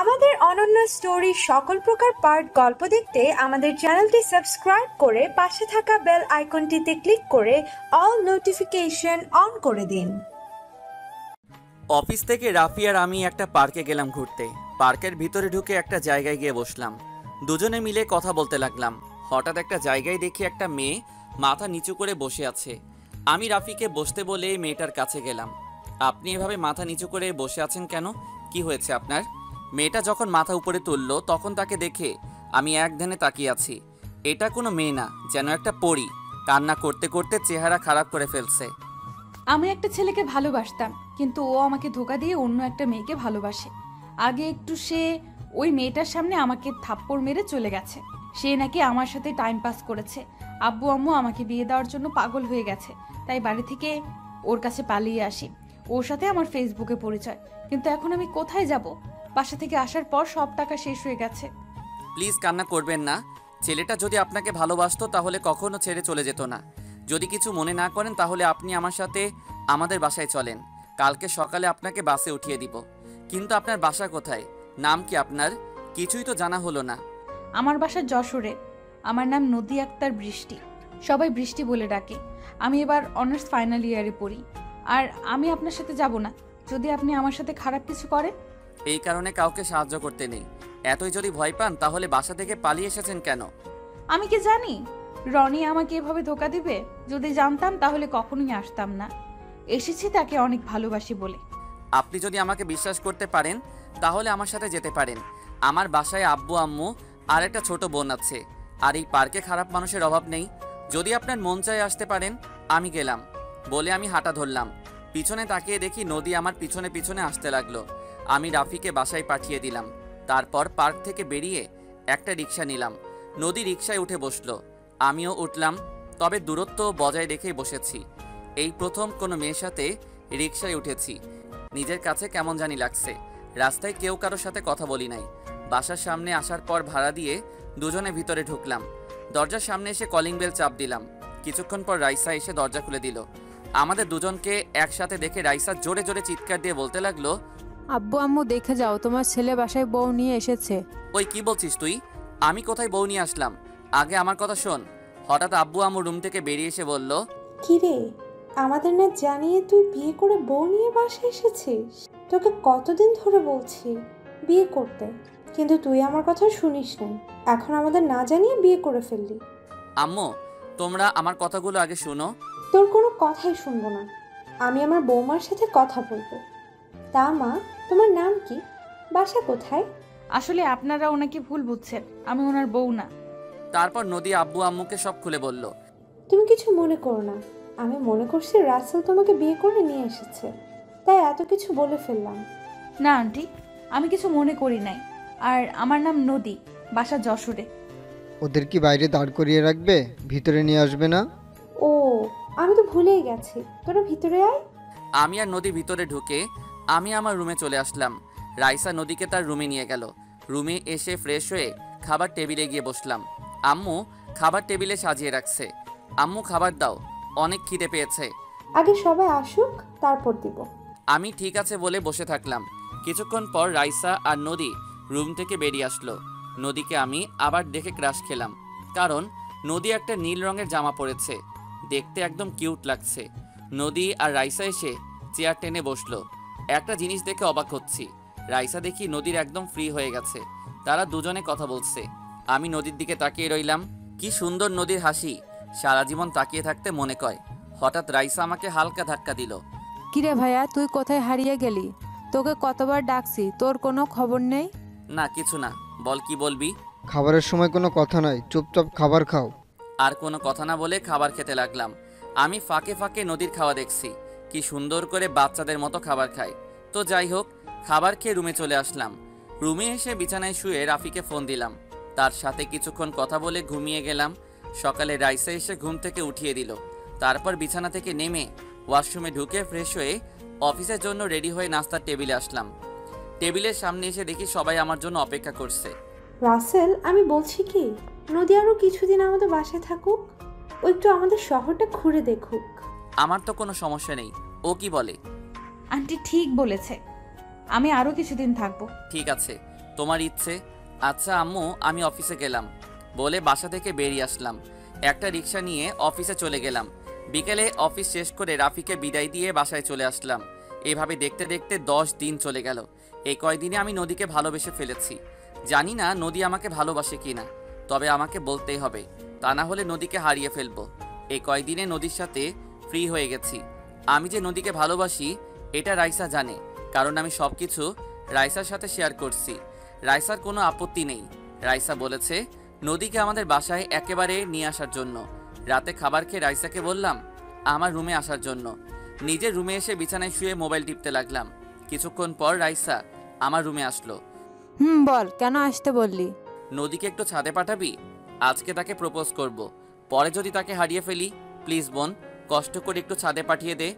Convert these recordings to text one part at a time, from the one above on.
আমাদের অনন্য স্টোরি সকল প্রকার পার্ট গল্প দেখতে আমাদের চ্যানেলটি সাবস্ক্রাইব করে পাশে থাকা বেল আইকনটিতে ক্লিক করে অল নোটিফিকেশন অন করে দিন। অফিস থেকে রাফি আর আমি একটা পার্কে গেলাম ঘুরতে। পার্কের ভিতরে ঢুকে একটা জায়গায় গিয়ে বসলাম। দুজনে মিলে কথা বলতে লাগলাম। হঠাৎ একটা জায়গায় দেখি একটা মেয়ে মাথা নিচু করে বসে আছে। আমি রাফিকে বসতে বলে মেয়েটার কাছে গেলাম। আপনি এভাবে মাথা নিচু করে বসে আছেন কেন? কি হয়েছে আপনার? মেয়েটা যখন মাথা উপরে তুললো তখন তাকে দেখে আমি এক ধ্যানে তাকিয়ে আছি। এটা কোনো মেয়ে না, যেন একটা পরী। কান্না করতে করতে চেহারা খারাপ করে ফেলছে। আমি একটা ছেলেকে ভালোবাসতাম, কিন্তু ও আমাকে ধোকা দিয়ে অন্য একটা মেয়েকে ভালোবাসে। আগে একটু সে ওই মেয়েটার সামনে আমাকে থাপ্পড় মেরে চলে গেছে। সে নাকি আমার সাথে টাইম পাস করেছে। আব্বু আম্মু আমাকে বিয়ে দেওয়ার জন্য পাগল হয়ে গেছে, তাই বাড়ি থেকে ওর কাছে পালিয়ে আসি। ওর সাথে আমার ফেসবুকে পরিচয়, কিন্তু এখন আমি কোথায় যাব? বাসা থেকে আসার পর সব টাকা শেষ হয়ে গেছে। প্লিজ কান্না করবেন না। ছেলেটা যদি আপনাকে ভালোবাসতো তাহলে কখনো ছেড়ে চলে যেত না। যদি কিছু মনে না করেন তাহলে আপনি আমার সাথে আমাদের বাসায় চলেন। কালকে সকালে আপনাকে বাসে উঠিয়ে দিব। কিন্তু আপনার বাসা কোথায়? নাম কি আপনার? কিছুই তো জানা হলো না। আমার বাসা যশোরে। আমার নাম নদী আক্তার বৃষ্টি, সবাই বৃষ্টি বলে ডাকে। আমি এবার অনার্স ফাইনাল ইয়ারে পড়ি। আর আমি আপনার সাথে যাব না যদি আপনি আমার সাথে খারাপ কিছু করেন। এই কারণে কাউকে সাহায্য করতে নেই। এতই যদি ভয় পান তাহলে বাসা থেকে পালিয়ে এসেছেন কেন? আমি কি জানি রনি আমাকে এভাবে ধোকা দিবে? যদি জানতাম তাহলে কখনোই আসতাম না। এসেছি তাকে অনেক ভালোবাসি বলে। আপনি যদি আমাকে বিশ্বাস করতে পারেন তাহলে আমার সাথে যেতে পারেন। আমার বাসায় আব্বু আম্মু আর একটা ছোট বোন আছে। আর এই পার্কে খারাপ মানুষের অভাব নেই। যদি আপনার মন চায় আসতে পারেন। আমি গেলাম বলে আমি হাঁটা ধরলাম। পিছনে তাকিয়ে দেখি নদী আমার পিছনে পিছনে আসতে লাগলো। আমি রাফিকে বাসায় পাঠিয়ে দিলাম। তারপর পার্ক থেকে বেরিয়ে একটা রিক্সা নিলাম। নদী রিক্সায় উঠে বসলো, আমিও উঠলাম। তবে দূরত্ব বজায় রেখেই বসেছি। এই প্রথম কোনো মেয়ের সাথে রিক্সায় উঠেছি। নিজের কাছে কেমন জানি লাগছে। রাস্তায় কেউ কারোর সাথে কথা বলি নাই। বাসার সামনে আসার পর ভাড়া দিয়ে দুজনে ভিতরে ঢুকলাম। দরজার সামনে এসে কলিং বেল চাপ দিলাম। কিছুক্ষণ পর রাইসা এসে দরজা খুলে দিল। আমাদের দুজনকে একসাথে দেখে রাইসা জোরে জোরে চিৎকার দিয়ে বলতে লাগলো, আব্বু আম্মু দেখে যাও, তোমার ছেলে বাসায় বউ নিয়ে এসেছে। ওই কি বলছিস তুই? আমি কোথায় বউ নিয়ে আসলাম? আগে আমার কথা শোন। হঠাৎ আব্বু আম্মু রুম থেকে বেরিয়ে এসে বলল, কিরে, আমাদের না জানিয়ে তুই বিয়ে করে বউ নিয়ে বাসায় এসেছিস? তোকে কতদিন ধরে বলছি বিয়ে করতে, কিন্তু তুই আমার কথা শুনিস না। এখন আমাদের না জানিয়ে বিয়ে করে ফেললি। আম্মু তোমরা আমার কথাগুলো আগে শুনো। তোর কোনো কথাই শুনবো না। আমি আমার বৌমার সাথে কথা বলবো। তা মা, তোমার নাম কি? বাসা কোথায়? আসলে আপনারা ওনাকে ভুল বুঝছেন, আমি ওনার বউ না। তারপর নদী আব্বু আম্মুকে সব খুলে বলল। তুমি কিছু মনে করো না। আমি মনে করছি রাসেল তোমাকে বিয়ে করে নিয়ে এসেছে, তাই এত কিছু বলে ফেললাম। না আন্টি, আমি কিছু মনে করি নাই। আর আমার নাম নদী, বাসা যশোরে। ওদের কি বাইরে দাঁড় করিয়ে রাখবে? ভিতরে নিয়ে আসবে না? ও, আমি তো ভুলেই গেছি। তোরা ভিতরে আয়। আমি আর নদী ভিতরে ঢুকে আমি আমার রুমে চলে আসলাম। রাইসা নদীকে তার রুমে নিয়ে গেল। রুমে এসে ফ্রেশ হয়ে খাবার টেবিলে গিয়ে বসলাম। আম্মু খাবার টেবিলে সাজিয়ে রাখছে। আম্মু খাবার দাও, অনেক খিদে পেয়েছে। আগে সবাই আসুক, তারপর দিব। আমি ঠিক আছে বলে বসে থাকলাম। কিছুক্ষণ পর রাইসা আর নদী রুম থেকে বেরিয়ে আসলো। নদীকে আমি আবার দেখে ক্রাশ খেলাম, কারণ নদী একটা নীল রঙের জামা পরেছে। দেখতে একদম কিউট লাগছে। নদী আর রাইসা এসে চেয়ার টেনে বসলো। একটা জিনিস দেখে অবাক হচ্ছি, রাইসা দেখি নদীর একদম ফ্রি হয়ে গেছে। তারা দুজনে কথা বলছে। আমি নদীর দিকে তাকিয়ে রইলাম। কি সুন্দর নদীর হাসি, সারা জীবন তাকিয়ে থাকতে মনে কয়। হঠাৎ রাইসা আমাকে হালকা ধাক্কা দিল। কিরে ভাইয়া, তুই কোথায় হারিয়ে গেলি? তোকে কতবার ডাকছি, তোর কোনো খবর নেই? না কিছু না, বল কি বলবি? খাবারের সময় কোনো কথা নাই, চুপচাপ খাবার খাও। আর কোনো কথা না বলে খাবার খেতে লাগলাম। আমি ফাঁকে ফাঁকে নদীর খাওয়া দেখছি, কি সুন্দর করে বাচ্চাদের মতো খাবার খায়। তো যাই হোক, খাবার খেয়ে রুমে চলে আসলাম। রুমে এসে বিছানায় শুয়ে রাফিকে ফোন দিলাম। তার সাথে কিছুক্ষণ কথা বলে ঘুমিয়ে গেলাম। সকালে রাইসা এসে ঘুম থেকে উঠিয়ে দিল। তারপর বিছানা থেকে নেমে ওয়াশরুমে ঢুকে ফ্রেশ হয়ে অফিসের জন্য রেডি হয়ে নাস্তার টেবিলে আসলাম। টেবিলের সামনে এসে দেখি সবাই আমার জন্য অপেক্ষা করছে। রাসেল, আমি বলছি কি, নদী আরো কিছুদিন আমাদের বাসায় থাকুক। ও একটু আমাদের শহরটা ঘুরে দেখুক। আমার তো কোনো সমস্যা নেই, ও কি বলে? আন্টি ঠিক বলেছে, আমি আরো কিছুদিন থাকবো। ঠিক আছে, তোমার ইচ্ছে। আচ্ছা আম্মু, আমি অফিসে গেলাম বলে বাসা থেকে বেরিয়ে আসলাম। একটা রিক্সা নিয়ে অফিসে চলে গেলাম। বিকেলে অফিস শেষ করে রাফিকে বিদায় দিয়ে বাসায় চলে আসলাম। এভাবে দেখতে দেখতে 10 দিন চলে গেল। এই কয়দিনে আমি নদীকে ভালোবেসে ফেলেছি। জানি না নদী আমাকে ভালোবাসে কিনা, তবে আমাকে বলতেই হবে, তা না হলে নদীকে হারিয়ে ফেলবো। এই কয়দিনে নদীর সাথে ফ্রি হয়ে গেছি। আমি যে নদীকে ভালোবাসি এটা রাইসা জানে, কারণ আমি সব কিছু রাইসার সাথে শেয়ার করছি। রাইসার কোনো আপত্তি নেই। রাইসা বলেছে নদীকে আমাদের বাসায় একেবারে নিয়ে আসার জন্য। রাতে খাবার খেয়ে রাইসাকে বললাম আমার রুমে আসার জন্য। নিজের রুমে এসে বিছানায় শুয়ে মোবাইল টিপতে লাগলাম। কিছুক্ষণ পর রাইসা আমার রুমে আসলো। বল, কেন আসতে বললি? নদীকে একটু ছাদে পাঠাবি? আজকে তাকে প্রপোজ করব। পরে যদি তাকে হারিয়ে ফেলি, প্লিজ বোন, কষ্ট করে একটু ছাদে পাঠিয়ে দে।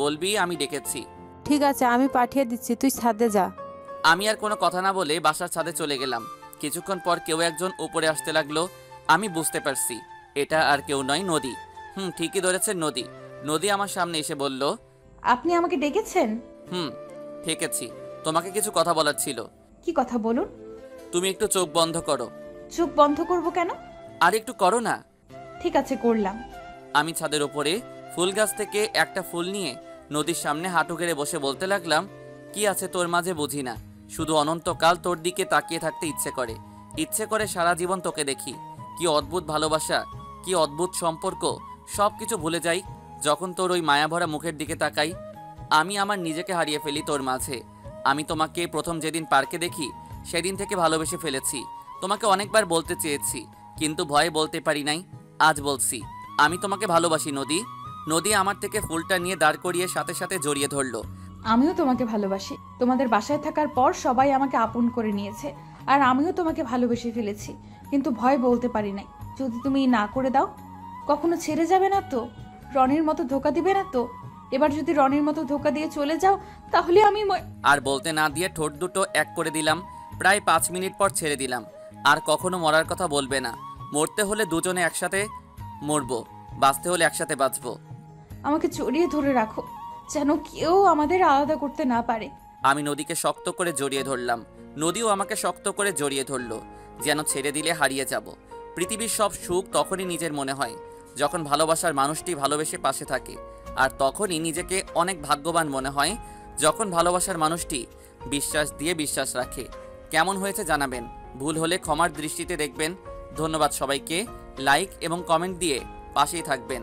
বলবি আমি ডেকেছি। ঠিক আছে, আমি পাঠিয়ে দিচ্ছি, তুই ছাদে যা। আমি আর কোনো কথা না বলে বাসার ছাদে চলে গেলাম। কিছুক্ষণ পর কেউ একজন উপরে আসতে লাগলো। আমি বুঝতে পারছি এটা আর কেউ নয়, নদী। ঠিকই ধরেছেন, নদী। নদী আমার সামনে এসে বলল, আপনি আমাকে ডেকেছেন? ডেকেছি। তোমাকে কিছু কথা বলার ছিল। কি কথা বলুন। তুমি একটু চোখ বন্ধ করো। চোখ বন্ধ করব কেন? আর একটু করো না। ঠিক আছে, করলাম। আমি ছাদের উপরে ফুল গাছ থেকে একটা ফুল নিয়ে নদীর সামনে হাঁটু গেড়ে বসে বলতে লাগলাম, কি আছে তোর মাঝে বুঝি না, শুধু অনন্তকাল তোর দিকে তাকিয়ে থাকতে ইচ্ছে করে সারা জীবন তোকে দেখি। কি অদ্ভুত ভালোবাসা, কি অদ্ভুত সম্পর্ক, সব কিছু ভুলে যাই যখন তোর ওই মায়াভরা মুখের দিকে তাকাই। আমি আমার নিজেকে হারিয়ে ফেলি তোর মাঝে। আমি তোমাকে প্রথম যেদিন পার্কে দেখি সেদিন থেকে ভালোবেসে ফেলেছি। তোমাকে অনেকবার বলতে চেয়েছি, কিন্তু ভয়ে বলতে পারি নাই। আজ বলছি, আমি তোমাকে ভালোবাসি নদী। নদী আমার থেকে ফুলটা নিয়ে দাঁড় করিয়ে সাথে সাথে জড়িয়ে ধরলো। আমিও তোমাকে ভালোবাসি। তোমাদের বাসায় থাকার পর সবাই আমাকে আপন করে নিয়েছে, আর আমিও তোমাকে ভালোবেসে ফেলেছি, কিন্তু ভয় বলতে পারি নাই। যদি তুমি না করে দাও, কখনো ছেড়ে যাবে না তো? রনির মতো ধোকা দিবে না তো? এবার যদি রনির মতো ধোকা দিয়ে চলে যাও, তাহলে আমি আর বলতে না দিয়ে ঠোঁট দুটো এক করে দিলাম। প্রায় 5 মিনিট পর ছেড়ে দিলাম। আর কখনো মরার কথা বলবে না। মরতে হলে দুজনে একসাথে মরবো, বাঁচতে হলে একসাথে বাঁচবো। আমাকে জড়িয়ে ধরে রাখো, যেন কেউ আমাদের আলাদা করতে না পারে। আমি নদীকে শক্ত করে জড়িয়ে ধরলাম। নদীও আমাকে শক্ত করে জড়িয়ে ধরলো, যেন ছেড়ে দিলে হারিয়ে যাব। পৃথিবীর সব সুখ তখনই নিজের মনে হয় যখন ভালোবাসার মানুষটি ভালোবেসে পাশে থাকে, আর তখনই নিজেকে অনেক ভাগ্যবান মনে হয় যখন ভালোবাসার মানুষটি বিশ্বাস দিয়ে বিশ্বাস রাখে। কেমন হয়েছে জানাবেন, ভুল হলে ক্ষমার দৃষ্টিতে দেখবেন। ধন্যবাদ সবাইকে। লাইক এবং কমেন্ট দিয়ে পাশেই থাকবেন।